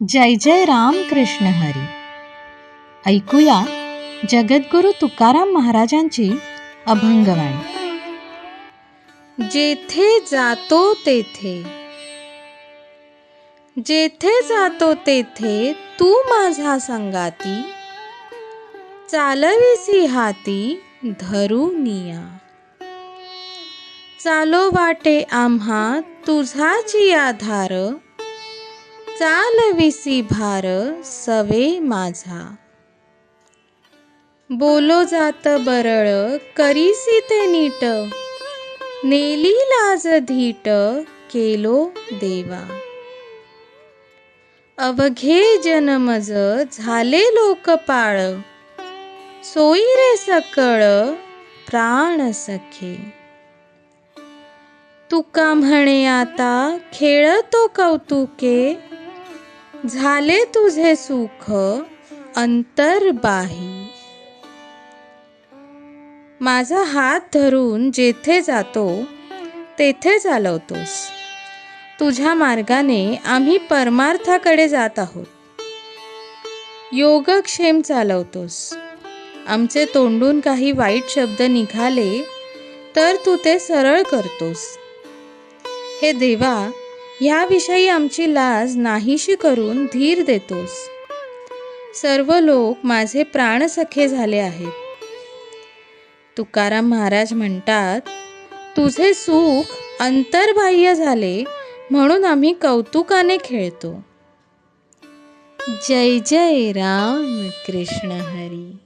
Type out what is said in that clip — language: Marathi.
जय जय राम कृष्ण हरी. ऐकूया जगद्गुरु तुकाराम महाराजांची अभंगवाणी. जेथे जातो तेथे, जेथे जातो तेथे तू माझा संगाती, चालविसी हाती धरुनिया. चालो वाटे आम्हा तुझाची आधार, चालविसी भार सवे माझा. बोलो जात बरळ करीसी ते नीट, नेली लाज धीट केलो देवा. अवघे जनमज झाले लोकपाळ, सोयी रे सकळ प्राण सखे. तुका म्हणे आता खेळतो कौतुके, झाले तुझे सुख अंतर्बाही. माझा हात धरून जेथे जातो तेथे चालवतोस. तुझ्या मार्गाने आम्ही परमार्थाकडे जात आहोत. योगक्षेम चालवतोस. आमचे तोंडून काही वाईट शब्द निघाले तर तू ते सरळ करतोस. हे देवा, ह्याविषयी आमची लाज नाहीशी करून धीर देतोस. सर्व लोक माझे प्राणसखे झाले आहेत. तुकाराम महाराज म्हणतात, तुझे सुख अंतर्बाह्य झाले म्हणून आम्ही कौतुकाने खेळतो. जय जय राम कृष्ण हरी.